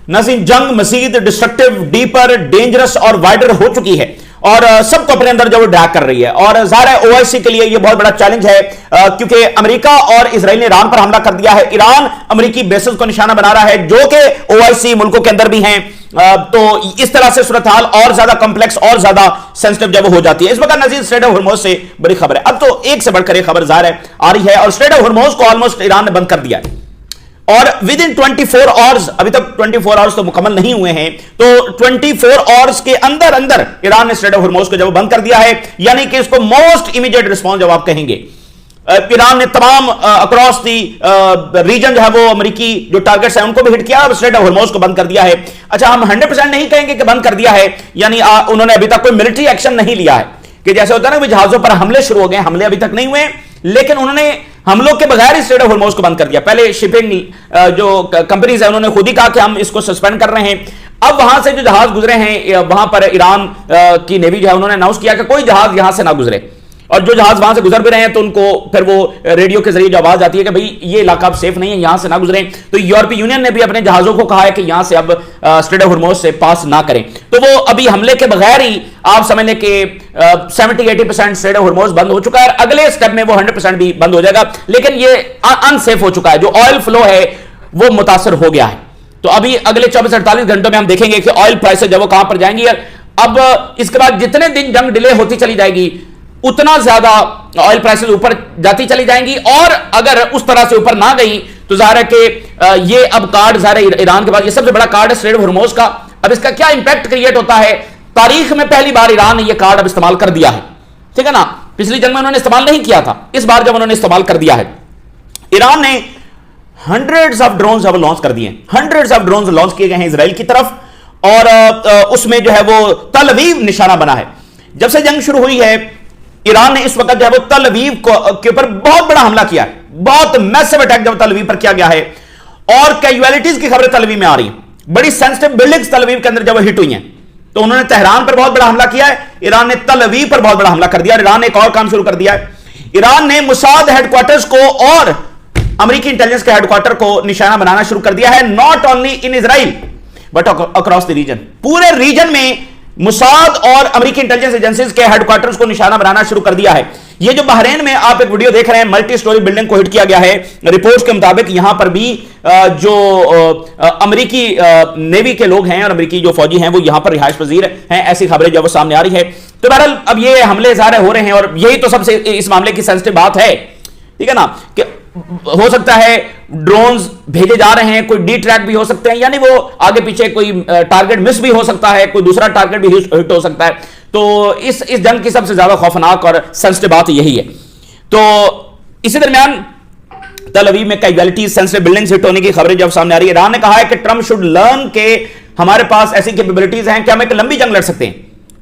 नाज़रीन, जंग मजीद destructive, deeper, dangerous और वाइडर हो चुकी है और सबको अपने अंदर जो ड्रैग कर रही है। और ज़ाहिर है ओआईसी के लिए यह बहुत बड़ा चैलेंज है, क्योंकि अमेरिका और इजराइल ने ईरान पर हमला कर दिया है। ईरान अमेरिकी बेसेस को निशाना बना रहा है जो कि ओआईसी मुल्कों के अंदर भी हैं। तो इस तरह से सूरत हाल और ज्यादा कॉम्प्लेक्स और ज्यादा सेंसिटिव जब हो जाती है। इस वक्त नजीर स्ट्रेट ऑफ हॉर्मोज से बड़ी खबर है, अब तो एक से बढ़कर एक खबर ज़ाहिर है आ रही है। और स्ट्रेट ऑफ हॉर्मोज को ऑलमोस्ट ईरान ने बंद कर दिया है और विद इन 24 आवर्स, अभी तक 24 आवर्स तो मुकम्मल नहीं हुए हैं, तो 24 आवर्स के अंदर अंदर ईरान ने स्ट्रेट ऑफ हॉर्मोज को जब बंद कर दिया है, यानी कि इसको मोस्ट इमीडिएट रिस्पॉन्स जब आप कहेंगे। ईरान ने तमाम अक्रॉस दी रीजन जो है वो अमेरिकी जो टारगेट्स हैं उनको भी हिट किया और स्ट्रेट ऑफ हॉर्मोज को बंद कर दिया है। अच्छा, हम 100% नहीं कहेंगे कि बंद कर दिया है, यानी उन्होंने अभी तक कोई मिलिट्री एक्शन नहीं लिया है कि जैसे होता है ना जहाजों पर हमले शुरू हो गए, हमले अभी तक नहीं हुए, लेकिन उन्होंने हमलों के बगैर ही स्ट्रेट ऑफ हॉर्मोज को बंद कर दिया। पहले शिपिंग जो कंपनीज है उन्होंने खुद ही कहा कि हम इसको सस्पेंड कर रहे हैं। अब वहां से जो जहाज गुजरे हैं वहां पर ईरान की नेवी जो है उन्होंने अनाउंस किया कि कोई जहाज यहां से ना गुजरे, और जो जहाज वहां से गुजर भी रहे हैं तो उनको फिर वो रेडियो के जरिए जो आवाज आती है कि भाई ये इलाका अब सेफ नहीं है, यहां से ना गुजरें। तो यूरोपीय यूनियन ने भी अपने जहाजों को कहा है कि यहां से अब स्ट्रेट ऑफ हॉर्मोज से पास ना करें। तो वो अभी हमले के बगैर ही आप समझ लें कि 70-80% स्ट्रेट ऑफ हॉर्मोज बंद हो चुका है। अगले स्टेप में वो 100% भी बंद हो जाएगा, लेकिन ये अनसेफ हो चुका है। जो ऑयल फ्लो है वो मुतासर हो गया है। तो अभी अगले 24-48 घंटों में हम देखेंगे कि ऑयल प्राइसेस जब वो कहां पर जाएंगी। अब इसके बाद जितने दिन जंग डिले होती चली जाएगी उतना ज्यादा ऑयल प्राइसेस ऊपर जाती चली जाएंगी, और अगर उस तरह से ऊपर ना गई तो जाहिर है कि ये अब कार्ड ज़ाहिर ईरान के पास ये सबसे बड़ा कार्ड है स्ट्रेट ऑफ हॉर्मोज का। अब इसका क्या इंपैक्ट क्रिएट होता है, तारीख में पहली बार ईरान ने ये कार्ड अब इस्तेमाल कर दिया है, ठीक है ना। पिछली जंग में उन्होंने इस्तेमाल नहीं किया था, इस बार जब उन्होंने इस्तेमाल कर दिया है। ईरान ने हंड्रेड्स ऑफ ड्रोन्स अब लॉन्च कर दिए, हंड्रेड्स ऑफ ड्रोन्स लॉन्च किए गए हैं इसराइल की तरफ, और उसमें जो है वो तल अवीव निशाना बना है। जब से जंग शुरू हुई है ईरान ने इस वक्त जो है वो तल अवीव के ऊपर बहुत बड़ा हमला किया है, बहुत मैसिव अटैक जब तल अवीव पर किया गया है, और कैजुअलिटीज की खबरें तल अवीव में आ रही हैं। बड़ी सेंसिटिव बिल्डिंग्स तल अवीव के अंदर जब हिट हुई हैं, तो उन्होंने तेहरान पर बहुत बड़ा हमला किया है, ईरान ने तल अवीव पर बहुत बड़ा हमला कर दिया। और ईरान ने एक और काम शुरू कर दिया है, ईरान ने मुसाद हेडक्वार्टर्स को और अमेरिकी इंटेलिजेंस के हेडक्वार्टर को निशाना बनाना शुरू कर दिया है, not only in Israel but across the region. पूरे रीजन में मुसाद और अमेरिकी इंटेलिजेंस एजेंसीज के हेडक्वार्टर्स को निशाना बनाना शुरू कर दिया है। ये जो बहरीन में आप एक वीडियो देख रहे हैं, मल्टी स्टोरी बिल्डिंग को हिट किया गया है। रिपोर्ट्स के मुताबिक यहां पर भी जो अमेरिकी नेवी के लोग हैं और अमेरिकी जो फौजी हैं वो यहां पर रिहाइश पजीर हैं, ऐसी खबरें जो वो सामने आ रही है। तो बहरहाल अब ये हमले ज़ाहिर हो रहे हैं, और यही तो सबसे इस मामले की सेंसिटिव बात है, ठीक है ना, कि हो सकता है ड्रोन्स भेजे जा रहे हैं, कोई डी ट्रैक भी हो सकते हैं, यानी वो आगे पीछे कोई टारगेट मिस भी हो सकता है, कोई दूसरा टारगेट भी हिट हो सकता है। तो इस जंग की सबसे ज्यादा खौफनाक और सेंसिटिव बात यही है। तो इसी दरमियान तल अवीव में कैजुअलिटीज, सेंसिटिव बिल्डिंग्स हिट होने की खबरें जब सामने आ रही है। ईरान ने कहा है कि ट्रंप शुड लर्न के हमारे पास ऐसी कैपेबिलिटीज हैं कि हम एक लंबी जंग लड़ सकते हैं।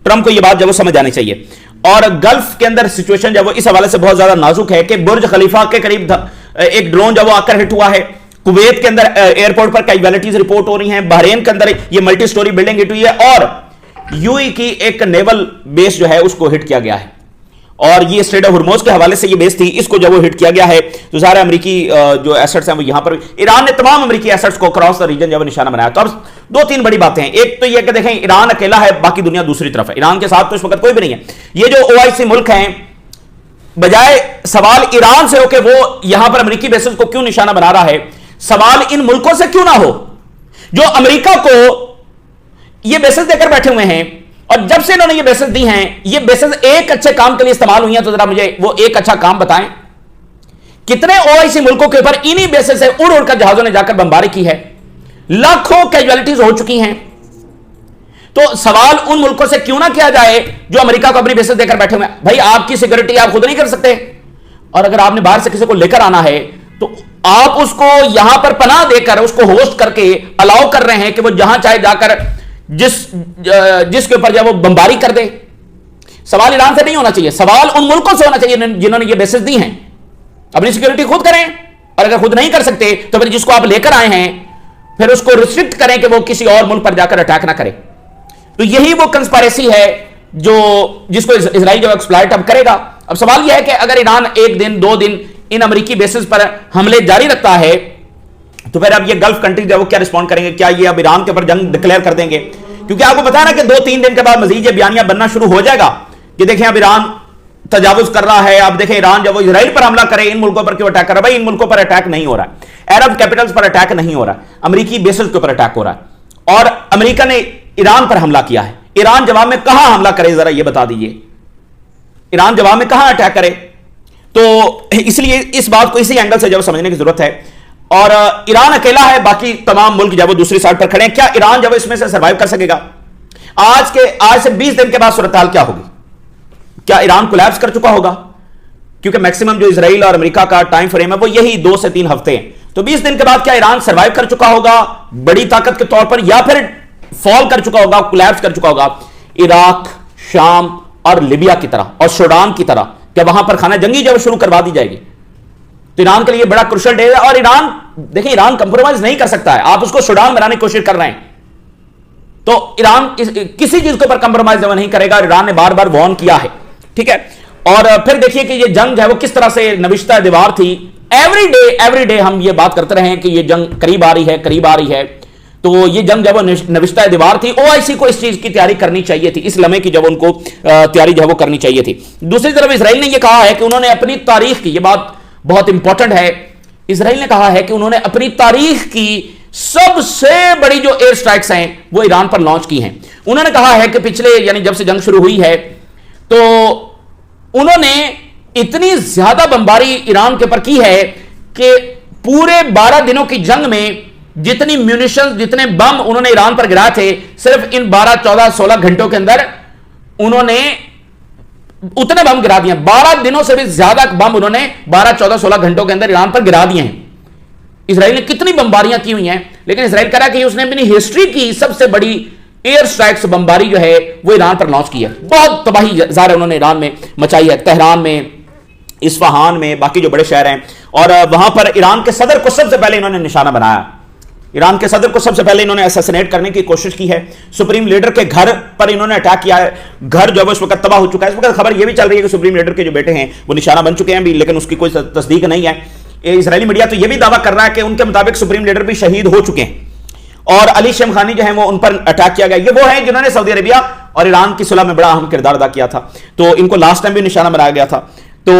ट्रंप को यह बात जब वो समझ आनी चाहिए। और गल्फ के अंदर सिचुएशन जब वो इस हवाले से बहुत ज्यादा नाजुक है कि बुर्ज खलीफा के करीब एक ड्रोन जब वो आकर हिट हुआ है, कुवैत के अंदर एयरपोर्ट पर कैजुअलिटीज रिपोर्ट हो रही हैं, बहरीन के अंदर ये मल्टी स्टोरी बिल्डिंग हिट हुई है, और यूएई की एक नेवल बेस जो है उसको हिट किया गया है। और ये स्ट्रेट ऑफ हॉर्मोज के हवाले से ये बेस थी, इसको जब वो हिट किया गया है तो सारे अमेरिकी जो एसेट्स हैं वो यहां पर, ईरान ने तमाम अमेरिकी एसेट्स को क्रॉस द रीजन जब निशाना बनाया। तो अब 2-3 बड़ी बातें हैं। एक तो ये कि देखें ईरान अकेला है, बाकी दुनिया दूसरी तरफ है, ईरान के साथ तो इस वक्त कोई भी नहीं है। ये जो ओआईसी मुल्क हैं, बजाय सवाल ईरान से हो कि वो यहां पर अमेरिकी बेसेस को क्यों निशाना बना रहा है, सवाल इन मुल्कों से क्यों ना हो जो अमेरिका को ये बेसेस देकर बैठे हुए हैं। और जब से इन्होंने ये बेसेस दी हैं, ये बेसेस एक अच्छे काम के लिए इस्तेमाल हुई हैं, तो जरा मुझे वो एक अच्छा काम बताएं। कितने ओआईसी मुल्कों के ऊपर इन्हीं बेसेस से उड़ उड़कर जहाजों ने जाकर बमबारी की है, लाखों कैजुअलिटीज हो चुकी हैं। तो सवाल उन मुल्कों से क्यों ना किया जाए जो अमेरिका को अपनी बेसेस देकर बैठे हुए हैं। भाई आपकी सिक्योरिटी आप खुद नहीं कर सकते, और अगर आपने बाहर से किसी को लेकर आना है तो आप उसको यहां पर पनाह देकर उसको होस्ट करके अलाउ कर रहे हैं कि वो जहां चाहे जाकर जिसके ऊपर जब वो बमबारी कर दे। सवाल ईरान से नहीं होना चाहिए, सवाल उन मुल्कों से होना चाहिए जिन्होंने ये बेसेस दी हैं। अपनी सिक्योरिटी खुद करें, और अगर खुद नहीं कर सकते तो फिर जिसको आप लेकर आए हैं फिर उसको रिस्ट्रिक्ट करें कि वो किसी और मुल्क पर जाकर अटैक ना करे। तो यही वो कंस्पायरेसी है जिसको इजराइल जो एक्सप्लॉइट अब करेगा। अब सवाल यह है कि अगर ईरान 1 दिन 2 दिन इन अमेरिकी बेसिस पर हमले जारी रखता है तो फिर अब ये गल्फ कंट्रीज जो वो क्या रिस्पॉन्ड करेंगे? क्या ये अब ईरान के ऊपर जंग डिक्लेयर कर देंगे? क्योंकि आपको पता है ना कि 2-3 दिन के बाद मजीद ये बयानियां बनना शुरू हो जाएगा कि देखें अब ईरान तजावुज कर रहा है, अब देखें ईरान जब वो इजराइल पर हमला करे, इन मुल्कों पर क्यों अटैक कर रहा है? भाई इन मुल्कों पर अटैक नहीं हो रहा है, अरब कैपिटल्स पर अटैक नहीं हो रहा है, अमेरिकी बेसिस के ऊपर अटैक हो रहा है और अमेरिका ने ईरान पर हमला किया है। ईरान जवाब में कहां हमला करे, जरा ये बता दीजिए, ईरान जवाब में कहां अटैक करे? तो इसलिए इस बात को इसी एंगल से जब समझने की जरूरत है। और ईरान अकेला है, बाकी तमाम मुल्क जब वो दूसरी साइड पर खड़े हैं, क्या ईरान जब इसमें से सर्वाइव कर सकेगा? आज से 20 दिन के बाद सूरत हाल क्या होगी? क्या ईरान कोलैप्स कर चुका होगा? क्योंकि मैक्सिमम जो इजराइल और अमेरिका का टाइम फ्रेम है वो यही 2 से 3 हफ्ते हैं। तो 20 दिन के बाद क्या ईरान सर्वाइव कर चुका होगा बड़ी ताकत के तौर पर, या फिर फॉल कर चुका होगा, कोलैप्स कर चुका होगा इराक, शाम और लिबिया की तरह और सूडान की तरह? क्या वहां पर खाना जंगी जब शुरू करवा दी जाएगी? तो ईरान के लिए बड़ा क्रुशियल डे है। और ईरान, देखिए ईरान कंप्रोमाइज नहीं कर सकता है। आप उसको सूडान बनाने की कोशिश कर रहे हैं, तो ईरान किसी चीज के ऊपर कंप्रोमाइज नहीं करेगा। ईरान ने बार बार वार्न किया है, ठीक है। और फिर देखिए कि ये जंग है वो किस तरह से नविश्ता दीवार थी। एवरी डे हम ये बात करते रहे हैं कि ये जंग करीब आ रही है, करीब आ रही है। तो ये जंग जब वो नविश्ता दीवार थी, ओआईसी को इस चीज की तैयारी करनी चाहिए थी, इस लम्हे की जब उनको तैयारी जो वो करनी चाहिए थी। दूसरी तरफ इसराइल ने ये कहा है कि उन्होंने अपनी तारीख की, ये बात बहुत इंपॉर्टेंट है, इसराइल ने कहा है कि उन्होंने अपनी तारीख की सबसे बड़ी जो एयर स्ट्राइक्स हैं वो ईरान पर लॉन्च की हैं। उन्होंने कहा है कि पिछले, यानी जब से जंग शुरू हुई है, तो उन्होंने इतनी ज्यादा बमबारी ईरान के ऊपर की है कि पूरे 12 दिनों की जंग में जितनी म्यूनिशन, जितने बम उन्होंने ईरान पर गिराए थे, सिर्फ इन 12, 14, 16 घंटों के अंदर उन्होंने उतने बम गिरा दिए। 12 दिनों से भी ज्यादा बम उन्होंने 12, 14, 16 घंटों के अंदर ईरान पर गिरा दिए हैं। इसराइल ने कितनी बमबारियां की हुई हैं, लेकिन इसराइल कह रहा है कि उसने अपनी हिस्ट्री की सबसे बड़ी एयर स्ट्राइक्स, बमबारी जो है वो ईरान पर लॉन्च की है। बहुत तबाही ज़ाहिर उन्होंने ईरान में मचाई है, तेहरान में, इस्फहान में, बाकी जो बड़े शहर हैं। और वहां पर ईरान के सदर को सबसे पहले इन्होंने निशाना बनाया। ईरान के सदर को सबसे पहले इन्होंने असैसिनेट करने की कोशिश की है। सुप्रीम लीडर के घर पर इन्होंने अटैक किया है। घर जो है इस वक्त तबाह हो चुका है। इस वक्त खबर यह भी चल रही है कि सुप्रीम लीडर के जो बेटे हैं वो निशाना बन चुके हैं भी, लेकिन उसकी कोई तस्दीक नहीं है। इजरायली मीडिया तो यह भी दावा कर रहा है कि उनके मुताबिक सुप्रीम लीडर भी शहीद हो चुके हैं और अली शमखानी जो है वो उन पर अटैक किया गया। ये वो है जिन्होंने सऊदी अरेबिया और ईरान की सुलह में बड़ा अहम किरदार अदा किया था। तो इनको लास्ट टाइम भी निशाना बनाया गया था। तो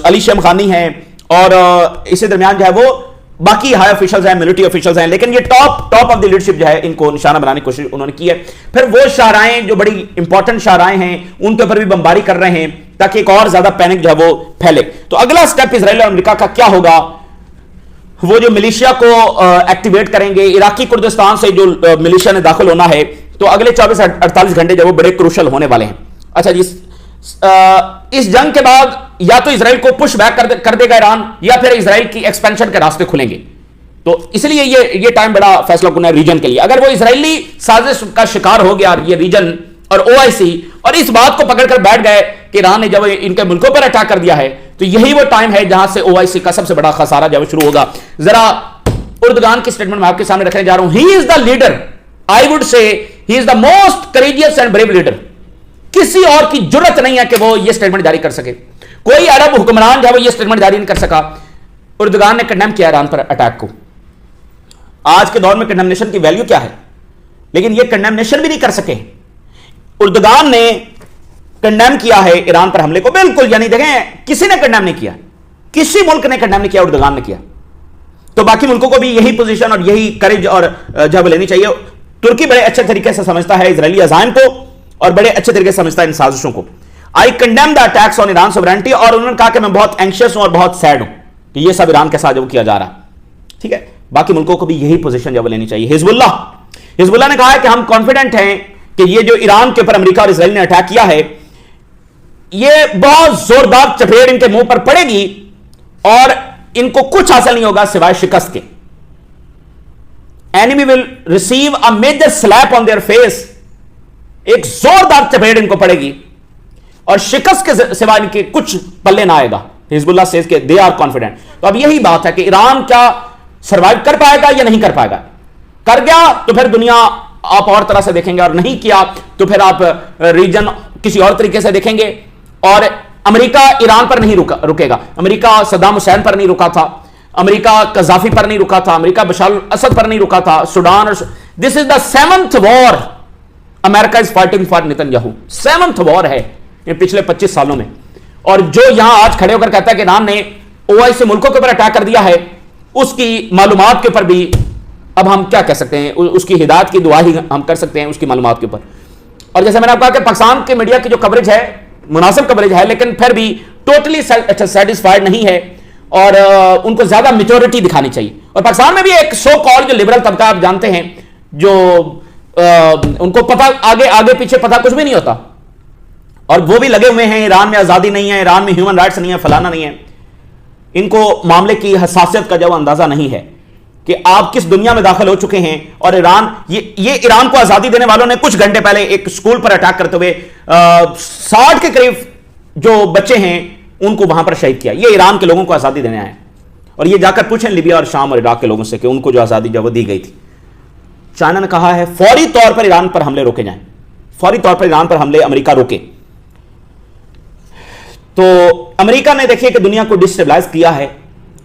अली शमखानी है और इसी दरमियान जो है वो बाकी हाई ऑफिशियल्स हैं, मिलिट्री ऑफिशियल्स हैं, लेकिन ये टॉप ऑफ द लीडरशिप जो है इनको निशाना बनाने की कोशिश उन्होंने की है। फिर वो शाहराएं जो बड़ी इंपॉर्टेंट शाहराएं हैं उनके ऊपर भी बमबारी कर रहे हैं ताकि एक और ज्यादा पैनिक जो है वो फैले। तो अगला स्टेप इजराइल और अमेरिका का क्या होगा? वो जो मिलिशिया को एक्टिवेट करेंगे, इराकी कुर्दिस्तान से जो मिलिशिया ने दाखिल होना है, तो अगले 24-48 घंटे जो वो बड़े क्रूशल होने वाले हैं। अच्छा जी, इस जंग के बाद या तो इजराइल को पुश बैक कर देगा ईरान, या फिर इजराइल की एक्सपेंशन के रास्ते खुलेंगे। तो इसलिए ये टाइम बड़ा फैसला कुन है रीजन के लिए। अगर वो इजरायली साजिश का शिकार हो गया ये रीजन और ओआईसी, और इस बात को पकड़कर बैठ गए कि ईरान ने जब इनके मुल्कों पर अटैक कर दिया है, तो यही वो टाइम है जहां से ओआईसी का सबसे बड़ा खसारा जब शुरू होगा। जरा उर्दगान की स्टेटमेंट मैं आपके सामने रखने जा रहा हूं। He is the leader, I would say he is the most courageous and brave leader. किसी और की जरूरत नहीं है कि वो ये स्टेटमेंट जारी कर सके। कोई अरब हुक्मरान जो है वो ये स्टेटमेंट जारी नहीं कर सका। उर्दगान ने कंडेम किया ईरान पर अटैक को। आज के दौर में कंडेमनेशन की वैल्यू क्या है, लेकिन ये कंडेमनेशन भी नहीं कर सके। उर्दगान ने कंडेम किया है ईरान पर हमले को, बिल्कुल, यानी देखें किसी ने कंडेम नहीं किया, किसी मुल्क ने कंडेम नहीं किया, उर्दगान ने किया। तो बाकी मुल्कों को भी यही पोजीशन और यही करेज और जब लेनी चाहिए। तुर्की बड़े अच्छे तरीके से समझता है इजरायली अजाइम को और बड़े अच्छे तरीके से समझता है इन साजिशों को। आई condemn the attacks on Iran sovereignty, और उन्होंने कहा कि मैं बहुत एंशियस हूं और बहुत सैड हूं कि ये सब ईरान के साथ जब किया जा रहा है। ठीक है, बाकी मुल्कों को भी यही पोजीशन जब लेनी चाहिए। हिजबुल्लाह ने कहा है कि हम कॉन्फिडेंट हैं कि ये जो ईरान के ऊपर अमेरिका और इजराइल ने अटैक किया है, ये बहुत जोरदार चपेट इनके मुंह पर पड़ेगी और इनको कुछ हासिल नहीं होगा सिवाय शिकस्त के। Enemy will receive a major slap on their face, एक जोरदार चपेट इनको पड़ेगी और शिकस्त के सिवाय इनके कुछ पल्ले ना आएगा। हिजबुल्लाह सेज के दे आर कॉन्फिडेंट। तो अब यही बात है कि ईरान क्या सर्वाइव कर पाएगा या नहीं कर पाएगा। कर गया तो फिर दुनिया आप और तरह से देखेंगे, और नहीं किया तो फिर आप रीजन किसी और तरीके से देखेंगे। और अमेरिका ईरान पर नहीं रुकेगा। अमेरिका सद्दाम हुसैन पर नहीं रुका था, अमेरिका कजाफी पर नहीं रुका था, अमेरिका बशार अल असद पर नहीं रुका था, Sudan. This is the 7th war America is fighting for Netanyahu. 7th war है इन पिछले 25 सालों में। और जो यहां आज खड़े होकर कहता है कि ईरान ने ओआईसी मुल्कों के ऊपर अटैक कर दिया है, उसकी मालूमात के ऊपर भी अब हम क्या कह सकते हैं, उसकी हिदायत की दुआ ही हम कर सकते हैं उसकी मालूमात के ऊपर। और जैसे मैंने आपको कहा कि पाकिस्तान के मीडिया की जो कवरेज है मुनासिब कवरेज है, लेकिन फिर भी टोटली सेटिस्फाइड नहीं है और उनको ज्यादा मेच्योरिटी दिखानी चाहिए। और पाकिस्तान में भी एक सो कॉल जो लिबरल तबका आप जानते हैं, जो उनको पता आगे पीछे पता कुछ भी नहीं होता, और वो भी लगे हुए हैं ईरान में आजादी नहीं है, ईरान में ह्यूमन राइट्स नहीं है, फलाना नहीं है। इनको मामले की हसासियत का जब अंदाजा नहीं है कि आप किस दुनिया में दाखिल हो चुके हैं। और ईरान, ये ईरान को आजादी देने वालों ने कुछ घंटे पहले एक स्कूल पर अटैक करते हुए 60 के करीब जो बच्चे हैं उनको वहां पर शहीद किया। ये ईरान के लोगों को आजादी देने आए। और ये जाकर पूछें लिबिया और शाम और इराक के लोगों से कि उनको जो आजादी जब दी गई थी। चाइना ने कहा है फौरी तौर पर ईरान पर हमले रोके जाएं, फौरी तौर पर ईरान पर हमले अमेरिका रोके। तो अमेरिका ने देखिए कि दुनिया को डिस्टेबलाइज किया है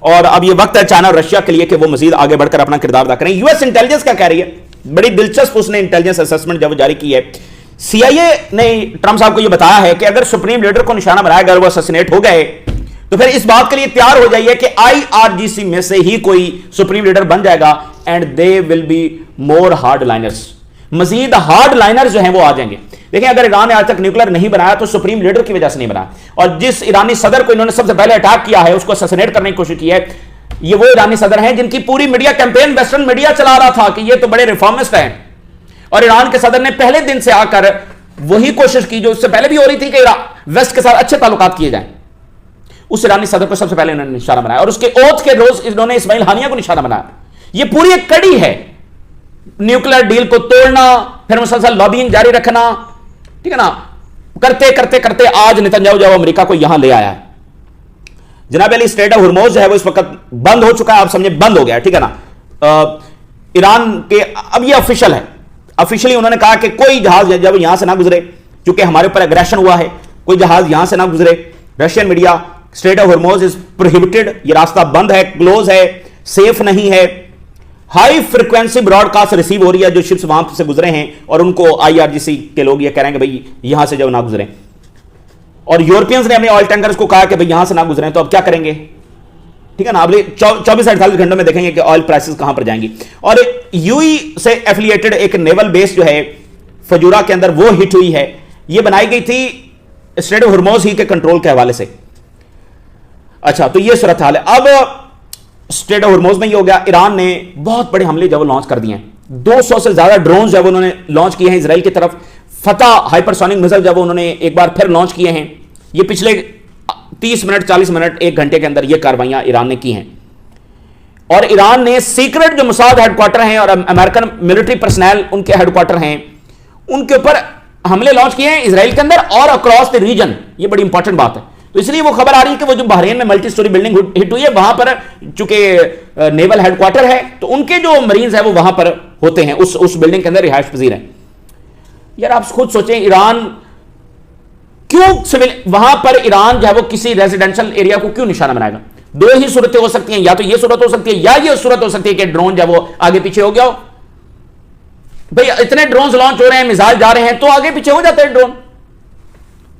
और अब यह वक्त है चाइना और रशिया के लिए कि वो मजीद आगे बढ़कर अपना किरदार अदा करें। यूएस इंटेलिजेंस क्या कह रही है, बड़ी दिलचस्प उसने इंटेलिजेंस असेसमेंट जब जारी की है। सीआईए ने ट्रंप साहब को यह बताया है कि अगर सुप्रीम लीडर को निशाना बनाया गया, वो असैसिनेट हो गए, तो फिर इस बात के लिए तैयार हो जाइए कि आईआरजीसी में से ही कोई सुप्रीम लीडर बन जाएगा and they will be more hard liners. मजीद हार्ड लाइनर्स जो हैं वो आ जाएंगे। देखिए, अगर ईरान ने आज तक न्यूक्लियर नहीं बनाया तो सुप्रीम लीडर की वजह से नहीं बनाया। और जिस ईरानी सदर को इन्होंने सबसे पहले अटैक किया है, उसको असैसिनेट करने की कोशिश की है, ये वो ईरानी सदर हैं जिनकी पूरी मीडिया कैंपेन वेस्टर्न मीडिया चला रहा था कि ये तो बड़े रिफॉर्मिस्ट हैं। और ईरान के सदर ने पहले दिन से आकर वही कोशिश की जो उससे पहले भी हो रही थी कि वेस्ट के साथ अच्छे ताल्लुकात किए जाएं। उस ईरानी सदर को सबसे पहले इन्होंने निशाना बनाया और उसके ओथ के रोज इन्होंने इस्माइल हानिया को निशाना बनाया। ये पूरी एक कड़ी है, न्यूक्लियर डील को तोड़ना, फिर मुसलसल लॉबिंग जारी रखना, ठीक है ना। करते करते करते आज नेतन्याहू जो अमेरिका को यहां ले आया है। जनाब अली, स्ट्रेट ऑफ हुर्मुज़ जो है वो इस वक्त बंद हो चुका है, आप समझे बंद हो गया, ठीक है ना। ईरान के अब ये ऑफिशियल है, ऑफिशियली उन्होंने कहा कि कोई जहाज जब यहां से ना गुजरे, क्योंकि हमारे ऊपर एग्रेशन हुआ है, कोई जहाज यहां से ना गुजरे। Russian media, strait of Hormuz is prohibited, ये रास्ता बंद है, क्लोज है, सेफ नहीं है। हाई फ्रीक्वेंसी ब्रॉडकास्ट रिसीव हो रही है जो शिप्स वहां से गुजरे हैं और उनको आईआरजीसी के लोग ये कह रहे हैं कि भाई यहां से जब ना गुजरे। और यूरोपियंस ने अपने ऑयल टैंकर्स को कहा कि भाई यहां से ना गुजरे, तो अब क्या करेंगे, ठीक है ना। अगले 24-48 घंटों में देखेंगे कि ऑयल प्राइसेस कहां पर जाएंगी। और यूई से एफिलिएटेड एक नेवल बेस जो है फजूरा के अंदर वो हिट हुई है। ये बनाई गई थी स्ट्रेट ऑफ हुर्मुज़ ही के कंट्रोल के हवाले से। अच्छा, तो ये सूरत हाल है। अब स्ट्रेट ऑफ हुर्मुज़ में ये हो गया, ईरान ने बहुत बड़े हमले जब लॉन्च कर दिए हैं। 200 से ज्यादा ड्रोन जब उन्होंने लॉन्च किए हैं इसराइल की तरफ। फतह हाइपरसोनिक मिसाइल जब उन्होंने एक बार फिर लॉन्च किए हैं। ये पिछले 30 मिनट 40 मिनट 1 घंटे के अंदर ये कार्रवाइयां ईरान ने की हैं। और ईरान ने सीक्रेट जो मोसाद हेडक्वार्टर हैं और अमेरिकन मिलिट्री पर्सनल उनके हेडक्वार्टर हैं, उनके ऊपर हमले लॉन्च किए हैं इसराइल के अंदर और अक्रॉस द रीजन। ये बड़ी इंपॉर्टेंट बात है। तो इसलिए वो खबर आ रही है कि वो जो बहरीन में मल्टी स्टोरी बिल्डिंग हिट हुई है, वहां पर चूंकि नेवल हेडक्वार्टर है तो उनके जो मरीन्स है वो वहां पर होते हैं, उस बिल्डिंग के अंदर रिहाइश पजीर है। यार आप खुद सोचें, ईरान क्यों सिविल वहां पर ईरान जो है वो किसी रेजिडेंशियल एरिया को क्यों निशाना बनाएगा? दो ही सूरतें हो सकती हैं, या तो ये सूरत हो सकती है या ये सूरत हो सकती है कि ड्रोन जो वो आगे पीछे हो गया हो। भाई इतने ड्रोन लॉन्च हो रहे हैं, मिसाइल जा रहे हैं, तो आगे पीछे हो जाते हैं ड्रोन।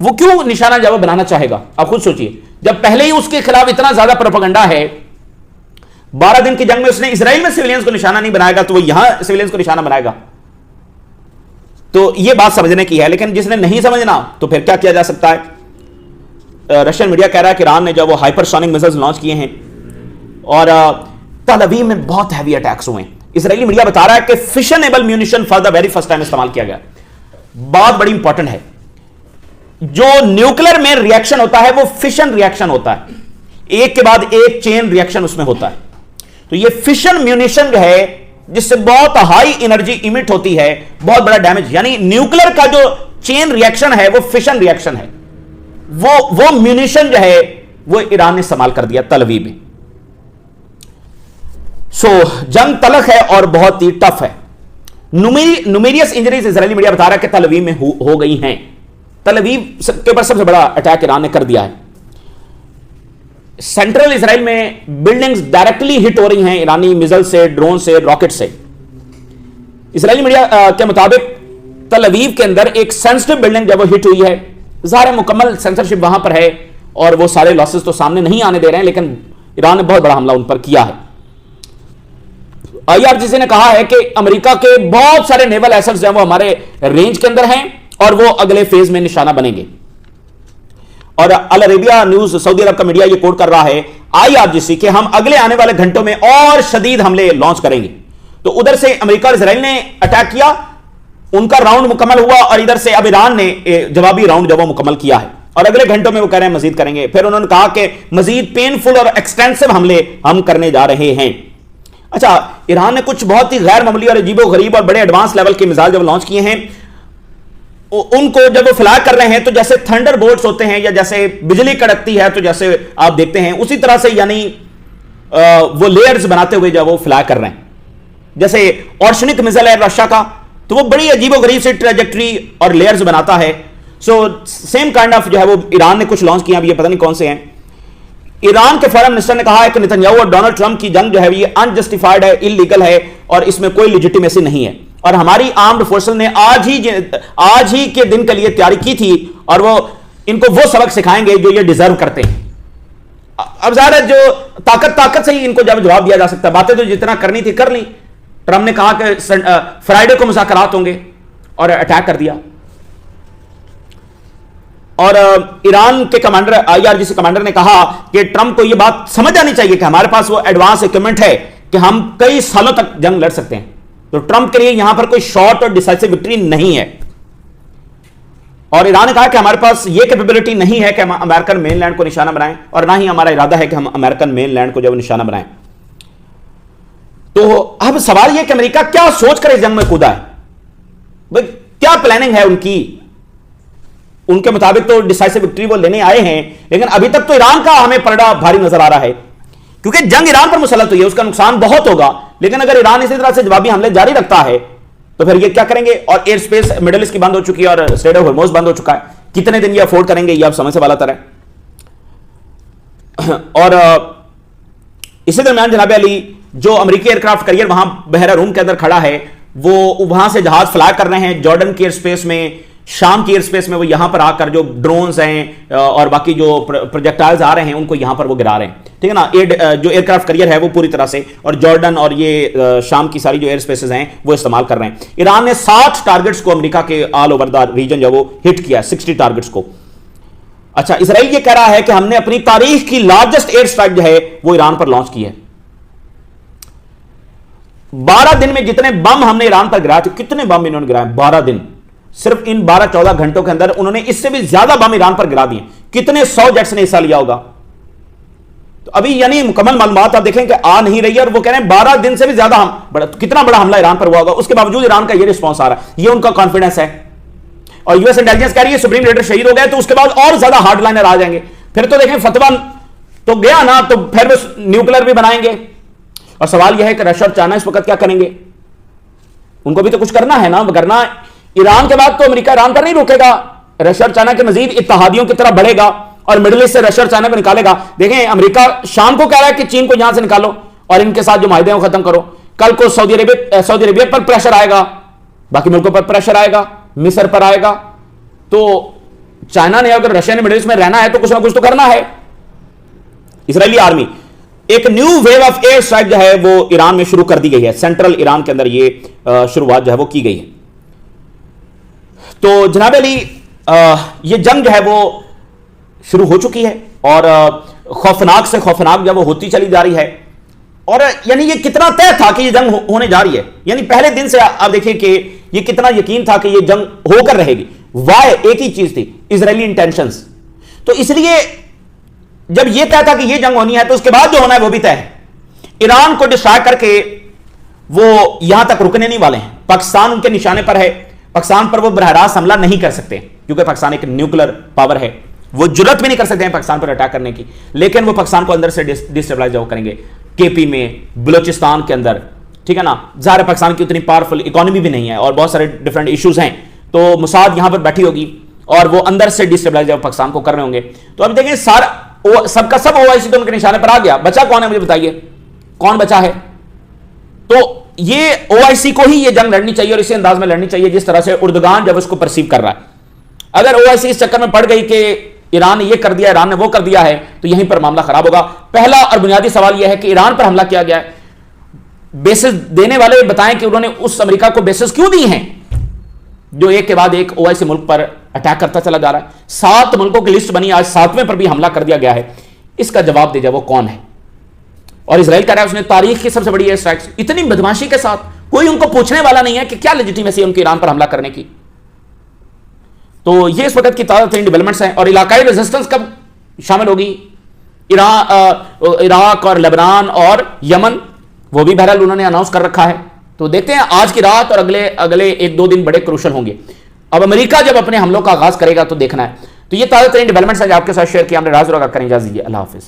वो क्यों निशाना जब बनाना चाहेगा? आप खुद सोचिए, जब पहले ही उसके खिलाफ इतना ज्यादा प्रोपेगेंडा है। 12 दिन की जंग में उसने इसराइल में सिविलियंस को निशाना नहीं बनाएगा तो वो यहां सिविलियंस को निशाना बनाएगा। तो ये बात समझने की है। लेकिन जिसने नहीं समझना तो फिर क्या किया जा सकता है? रशियन मीडिया कह रहा है कि ईरान ने जब वो हाइपरसोनिक मिसाइल्स लॉन्च किए हैं और तल अवीव में बहुत हैवी अटैक्स हुए हैं। इसराइली मीडिया बता रहा है कि fissionable munition for the very first time इस्तेमाल किया गया। बात बड़ी इंपॉर्टेंट है। जो न्यूक्लियर में रिएक्शन होता है वो फिशन रिएक्शन होता है, एक के बाद एक चेन रिएक्शन उसमें होता है। तो ये फिशन म्यूनिशन जो है जिससे बहुत हाई एनर्जी इमिट होती है, बहुत बड़ा डैमेज, यानी न्यूक्लियर का जो चेन रिएक्शन है वो फिशन रिएक्शन है। वो म्यूनिशन जो है वो ईरान ने इस्तेमाल कर दिया तल अवीव में। जंग तलख है और बहुत ही टफ है। न्यूमेरियस इंजरीज इजरायली मीडिया बता रहा है कि तल अवीव में हो गई हैं। तल अवीव के ऊपर सबसे बड़ा अटैक ईरान ने कर दिया है। सेंट्रल इसराइल में बिल्डिंग्स डायरेक्टली हिट हो रही हैं ईरानी मिसाइल से, ड्रोन से, रॉकेट से। इसराइली मीडिया के मुताबिक तल अवीव के अंदर एक सेंसिटिव बिल्डिंग जब वो हिट हुई है, ज़ाहिर है मुकम्मल सेंसरशिप वहां पर है और वो सारे लॉसेस तो सामने नहीं आने दे रहे हैं, लेकिन ईरान ने बहुत बड़ा हमला उन पर किया है। IRGC ने कहा है कि अमेरिका के बहुत सारे नेवल एसेट्स जो हैं वो हमारे रेंज के अंदर हैं और वो अगले फेज में निशाना बनेंगे। और अल अरेबिया न्यूज, सऊदी अरब का मीडिया, ये कोट कर रहा है IRGC कि हम अगले आने वाले घंटों में और शदीद हमले लॉन्च करेंगे। तो उधर से अमेरिका और इजराइल ने अटैक किया, उनका राउंड मुकम्मल हुआ और इधर से अब ईरान ने जवाबी राउंड जब वो मुकम्मल किया है और अगले घंटों में वो कह रहे हैं मजीद करेंगे। फिर उन्होंने कहा कि मजीद पेनफुल और एक्सटेंसिव हमले हम करने जा रहे हैं। अच्छा, ईरान ने कुछ बहुत ही गैर मामूली और अजीबो गरीब और बड़े एडवांस लेवल के मिसाइल जब लॉन्च किए हैं, उनको जब वो फ्लाई कर रहे हैं तो जैसे थंडर बोल्ट्स होते हैं या जैसे बिजली कड़कती है तो जैसे आप देखते हैं उसी तरह से, यानी वो लेयर्स बनाते हुए जब वो फ्लाई कर रहे हैं। जैसे ऑर्शनिक मिसाइल है रशिया का, तो वो बड़ी अजीबो गरीब से ट्रेजेक्ट्री और लेयर्स बनाता है। सो सेम काइंड ऑफ जो है वो ईरान ने कुछ लॉन्च किया, अब ये पता नहीं कौन से हैं। ईरान के फॉरेन मिनिस्टर ने कहा है कि नेतन्याहू और डोनाल्ड ट्रंप की जंग जो है ये अनजस्टिफाइड है, इलीगल है और इसमें कोई लेजिटिमेसी नहीं है। और हमारी आर्म्ड फोर्सेस ने आज ही के दिन के लिए तैयारी की थी और वो इनको वो सबक सिखाएंगे जो ये डिजर्व करते हैं। अब ज़ाहिर है जो ताकत से ही इनको जब जवाब दिया जा सकता है, बातें तो जितना करनी थी कर ली। ट्रंप ने कहा कि फ्राइडे को मुज़ाकरात होंगे और अटैक कर दिया। और ईरान के कमांडर, IRGC कमांडर ने कहा कि ट्रंप को यह बात समझ आनी चाहिए कि हमारे पास वो एडवांस इक्विपमेंट है कि हम कई सालों तक जंग लड़ सकते हैं। तो ट्रंप के लिए यहां पर कोई शॉर्ट और डिसाइसिव विक्ट्री नहीं है। और ईरान ने कहा कि हमारे पास यह कैपेबिलिटी नहीं है कि हम अमेरिकन मेनलैंड को निशाना बनाएं और ना ही हमारा इरादा है कि हम अमेरिकन मेनलैंड को जब निशाना बनाएं। तो अब सवाल यह कि अमेरिका क्या सोचकर इस जंग में कूदा है, भाई क्या प्लानिंग है उनकी। उनके मुताबिक तो डिसाइसिव विक्ट्री वो लेने आए हैं, लेकिन अभी तक तो ईरान का हमें पलड़ा भारी नजर आ रहा है, क्योंकि जंग ईरान पर मुसल्लत हुई है, उसका नुकसान बहुत होगा। लेकिन अगर ईरान इसी तरह से जवाबी हमले जारी रखता है तो फिर ये क्या करेंगे। और एयर स्पेस मिडल ईस्ट की बंद हो चुकी है और स्ट्रेट ऑफ हॉर्मुज़ बंद हो चुका है। कितने दिन ये अफोर्ड करेंगे ये आप समझ से बाला तर है। और इसी दरमियान जनाब अली, जो अमेरिकी एयरक्राफ्ट कैरियर वहां बहरा रूम के अंदर खड़ा है, वो वहां से जहाज फ्लाई कर रहे हैं जॉर्डन की एयर स्पेस में, शाम की एयर स्पेस में। वो यहां पर आकर जो ड्रोन्स हैं और बाकी जो प्रोजेक्टाइल्स आ रहे हैं उनको यहां पर वो गिरा रहे हैं, ठीक है ना। जो एयरक्राफ्ट कैरियर है वो पूरी तरह से, और जॉर्डन और ये शाम की सारी जो एयर स्पेसेस हैं वो इस्तेमाल कर रहे हैं। ईरान ने 60 टारगेट्स को अमेरिका के ऑल ओवर द रीजन जो वो हिट किया, 60 टारगेट्स को। अच्छा, इसराइल ये कह रहा है कि हमने अपनी तारीख की लार्जेस्ट एयर स्ट्राइक जो है वो ईरान पर लॉन्च की है। 12 दिन में जितने बम हमने ईरान पर गिराए थे, कितने बम इन्होंने गिराए 12 दिन, सिर्फ इन 12-14 घंटों के अंदर उन्होंने इससे भी ज्यादा बम ईरान पर गिरा दिए। कितने 100 जेट्स ने हिस्सा लिया होगा। तो अभी यानी मुकम्मल मालूमात आप देखें कि आ नहीं रही है, और वो कह रहे हैं 12 दिन से भी ज्यादा कितना बड़ा हमला ईरान पर हुआ होगा। उसके बावजूद ईरान का ये रिस्पॉन्स आ रहा है, ये उनका कॉन्फिडेंस है। और यूएस इंटेलिजेंस कह रही है सुप्रीम लीडर शहीद हो गए तो उसके बाद और ज्यादा हार्डलाइनर आ जाएंगे। फिर तो देखें फतवा तो गया ना, तो फिर वो न्यूक्लियर भी बनाएंगे। और सवाल यह है कि रशिया और चाइना इस वक्त क्या करेंगे, उनको भी तो कुछ करना है ना। करना ईरान के बाद तो अमेरिका ईरान पर नहीं रुकेगा, रशिया और चाइना के मजीद इत्तेहादियों की तरफ बढ़ेगा और मिडिल ईस्ट से रशिया और चाइना को निकालेगा। देखें, अमेरिका शाम को कह रहा है कि चीन को यहां से निकालो और इनके साथ जो माहिदे हैं खत्म करो। कल को सऊदी अरेबिया पर प्रेशर आएगा, बाकी मुल्कों पर प्रेशर आएगा, मिस्र पर आएगा। तो चाइना ने अगर रशिया ने मिडिल ईस्ट में रहना है तो कुछ ना कुछ तो करना है। इजरायली आर्मी एक new wave of air strike जो है वो ईरान में शुरू कर दी गई है। सेंट्रल ईरान के अंदर ये शुरुआत जो है वो की गई है। तो जनाब अली, ये जंग जो है वो शुरू हो चुकी है और खौफनाक से खौफनाक जब वो होती चली जा रही है। और यानी ये कितना तय था कि ये जंग होने जा रही है, यानी पहले दिन से आप देखिए कि ये कितना यकीन था कि ये जंग होकर रहेगी। वाय एक ही चीज थी, इजरायली इंटेंशंस। तो इसलिए जब ये तय था कि ये जंग होनी है तो उसके बाद जो होना है वो भी तय है। ईरान को डिस्ट्रॉय करके वो यहां तक रुकने नहीं वाले हैं। पाकिस्तान उनके निशाने पर है, पाकिस्तान पर वो बरह रास्त हमला नहीं कर सकते क्योंकि पाकिस्तान एक न्यूक्लियर पावर है। वो जुर्रत भी नहीं कर सकते हैं पाकिस्तान पर अटैक करने की, लेकिन वो पाकिस्तान को अंदर से डिस्टेबलाइज करेंगे। केपी में, बलूचिस्तान के अंदर, ठीक है ना। ज़ाहिर पाकिस्तान की उतनी पावरफुल इकोनॉमी भी नहीं है और बहुत सारे डिफरेंट इश्यूज हैं। तो मुसाद यहां पर बैठी होगी और वो अंदर से डिस्टेबलाइज पाकिस्तान को कर रहे होंगे। तो अब देखें, सारा सबका सब ओआईसी तो उनके निशाने पर आ गया, बचा कौन है मुझे बताइए, कौन बचा है? तो ये ओआईसी को ही ये जंग लड़नी चाहिए और इसी अंदाज में लड़नी चाहिए जिस तरह से उर्दुगान जब उसको परसीव कर रहा है। अगर ओआईसी इस चक्कर में पड़ गई कि ईरान ने ये कर दिया, ईरान ने वो कर दिया है, तो यहीं पर मामला खराब होगा। पहला और बुनियादी सवाल यह है कि ईरान पर हमला किया गया है, बेसिस देने वाले बताएं कि उन्होंने उस अमेरिका को बेसिस क्यों दी हैं जो एक के बाद एक ओआईसी मुल्क पर अटैक करता चला जा रहा है। 7 मुल्कों की लिस्ट बनी, आज 7वें पर भी हमला कर दिया गया है। इसका जवाब दे जाए वो कौन है? और इजराइल कह रहा है उसने तारीख की सबसे बड़ी एयर स्ट्राइक्स, इतनी बदमाशी के साथ, कोई उनको पूछने वाला नहीं है कि क्या लेजिटिमेसी है उनकी ईरान पर हमला करने की। तो ये इस वक्त की ताजा तरीन डेवलपमेंट्स हैं। और इलाकाई रेजिस्टेंस कब शामिल होगी? इराक और लेबनान और यमन, वो भी बहरहाल उन्होंने अनाउंस कर रखा है। तो देखते हैं आज की रात और अगले 1-2 दिन बड़े क्रूशल होंगे। अब अमेरिका जब अपने हमलों का आगाज करेगा तो देखना है। तो ये ताजा तरीन डेवलपमेंट्स आज आपके साथ शेयर किया हमने। राज करें, इजाजत दीजिए, अल्लाह हाफिज।